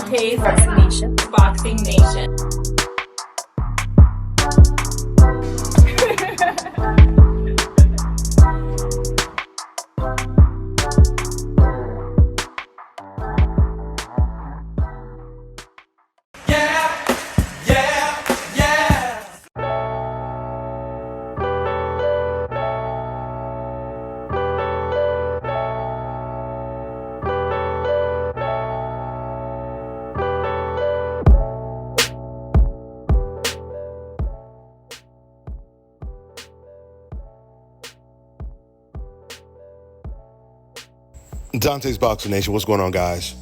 Dante's Boxing Nation. Boxing Nation. Dante's Boxing Nation, what's going on, guys?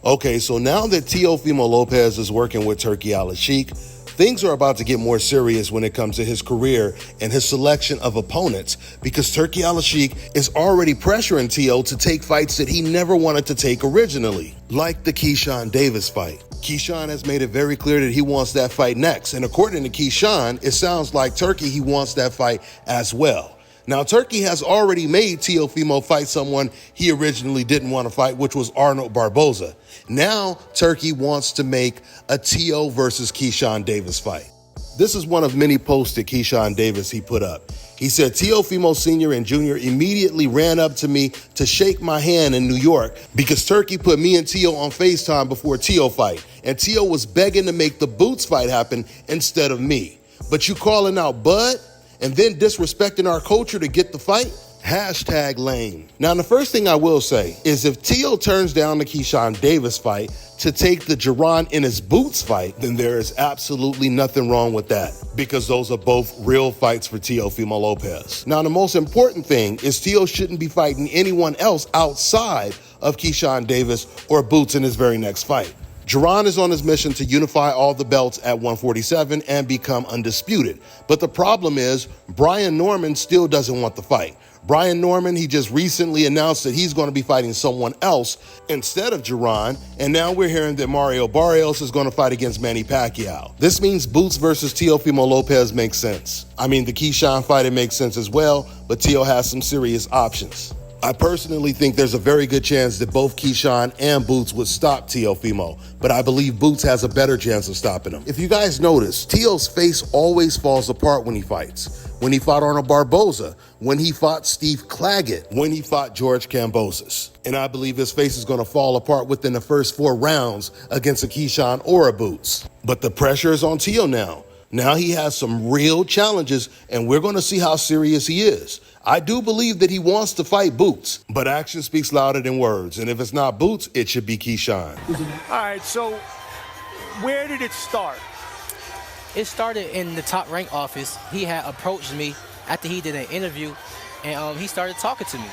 Okay, so now that Teofimo Lopez is working with Turki Al-Sheikh, things are about to get more serious when it comes to his career and his selection of opponents, because Turki Al-Sheikh is already pressuring Teo to take fights that he never wanted to take originally, like the KEYSHAWN Davis fight. KEYSHAWN has made it very clear that he wants that fight next, and according to KEYSHAWN, it sounds like Turki, he wants that fight as well. Now, Turki has already made Teofimo fight someone he originally didn't want to fight, which was Arnold Barboza. Now, Turki wants to make a Teo versus KEYSHAWN Davis fight. This is one of many posts that KEYSHAWN Davis he put up. He said, Teofimo Sr. and Jr. immediately ran up to me to shake my hand in New York because Turki put me and Teo on FaceTime before Teo fight, and Teo was begging to make the Boots fight happen instead of me. But you calling out Bud? And then disrespecting our culture to get the fight? Hashtag lame. Now, the first thing I will say is if Teo turns down the KEYSHAWN Davis fight to take the Jaron in his Boots fight, then there is absolutely nothing wrong with that, because those are both real fights for Teofimo Lopez. Now, the most important thing is Teo shouldn't be fighting anyone else outside of KEYSHAWN Davis or Boots in his very next fight. Jaron is on his mission to unify all the belts at 147 and become undisputed. But the problem is, Brian Norman still doesn't want the fight. Brian Norman, he just recently announced that he's going to be fighting someone else instead of Jaron, and now we're hearing that Mario Barrios is going to fight against Manny Pacquiao. This means Boots versus Teofimo Lopez makes sense. I mean, the KEYSHAWN fight, it makes sense as well, but Teo has some serious options. I personally think there's a very good chance that both KEYSHAWN and Boots would stop Teofimo, but I believe Boots has a better chance of stopping him. If you guys notice, Teo's face always falls apart when he fights. When he fought Arnold Barboza, when he fought Steve Claggett, when he fought George Kambosos. And I believe his face is going to fall apart within the first 4 rounds against a KEYSHAWN or a Boots. But the pressure is on Teo now. Now he has some real challenges, and we're going to see how serious he is. I do believe that he wants to fight Boots, but action speaks louder than words. And if it's not Boots, it should be KEYSHAWN. All right, so where did it start? It started in the Top Rank office. He had approached me after he did an interview, and he started talking to me.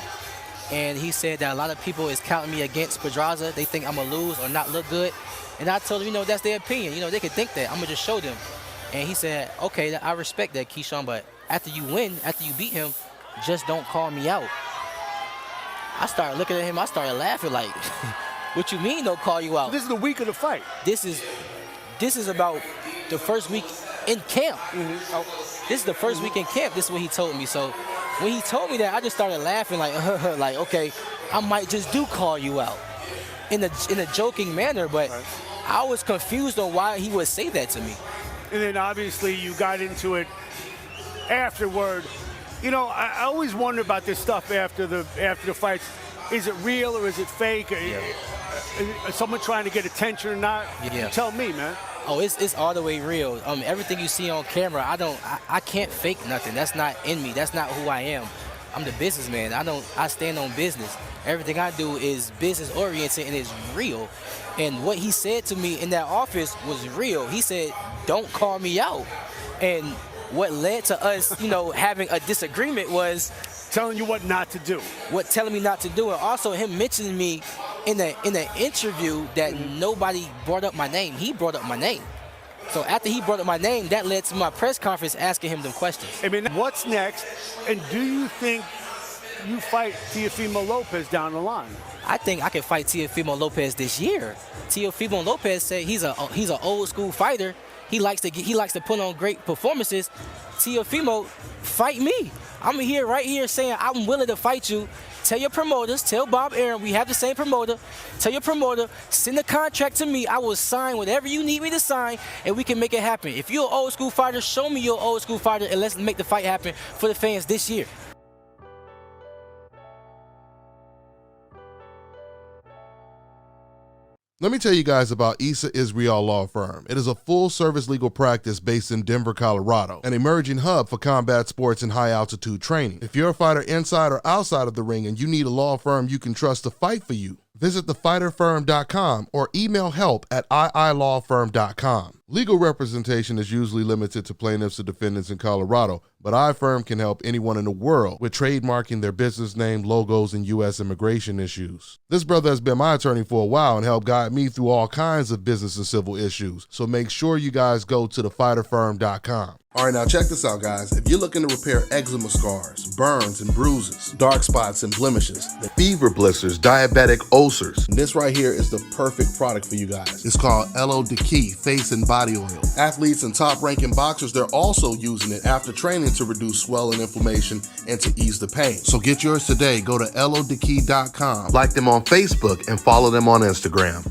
And he said that a lot of people is counting me against Pedraza. They think I'm going to lose or not look good. And I told him, that's their opinion. They can think that. I'm going to just show them. And he said, okay, I respect that, KEYSHAWN, but after you win, after you beat him, just don't call me out. I started looking at him. I started laughing like, what you mean don't call you out? This is the week of the fight. This is about the first week in camp. This is the first week in camp. This is what he told me. So when he told me that, I just started laughing like, like, okay, I might just do call you out in a joking manner, but right. I was confused on why he would say that to me. And then obviously you got into it afterward. I always wonder about this stuff after the fights. Is it real or is it fake? Yeah. Is someone trying to get attention or not? Yeah. You tell me, man. Oh, it's all the way real. Everything you see on camera, I can't fake nothing. That's not in me. That's not who I am. I'm the businessman. I stand on business. Everything I do is business oriented and it's real. And what he said to me in that office was real. He said, don't call me out. And what led to us, having a disagreement was telling you what not to do. Telling me not to do, and also him mentioning me in an interview that nobody brought up my name. He brought up my name. So after he brought up my name, that led to my press conference asking him them questions. I mean, what's next? And do you think you fight Teofimo Lopez down the line? I think I can fight Teofimo Lopez this year. Teofimo Lopez said he's an old school fighter. He likes to put on great performances. Teofimo, fight me. I'm right here saying I'm willing to fight you tell your promoters, tell Bob Aaron, we have the same promoter. Tell your promoter, send the contract to me. I will sign whatever you need me to sign, and we can make it happen. If you're an old school fighter, show me you're an old school fighter, and let's make the fight happen for the fans this year. Let me tell you guys about Issa Israel Law Firm. It is a full-service legal practice based in Denver, Colorado, an emerging hub for combat sports and high-altitude training. If you're a fighter inside or outside of the ring and you need a law firm you can trust to fight for you, visit thefighterfirm.com or email help@iilawfirm.com. Legal representation is usually limited to plaintiffs or defendants in Colorado, but iFirm can help anyone in the world with trademarking their business name, logos, and U.S. immigration issues. This brother has been my attorney for a while and helped guide me through all kinds of business and civil issues, so make sure you guys go to thefighterfirm.com. All right, now check this out, guys. If you're looking to repair eczema scars, burns and bruises, dark spots and blemishes, fever blisters, diabetic ulcers, this right here is the perfect product for you guys. It's called LO Key Face and Body Oil. Athletes and top-ranking boxers, they're also using it after training to reduce swelling, inflammation, and to ease the pain. So get yours today. Go to LODkey.com, like them on Facebook, and follow them on Instagram.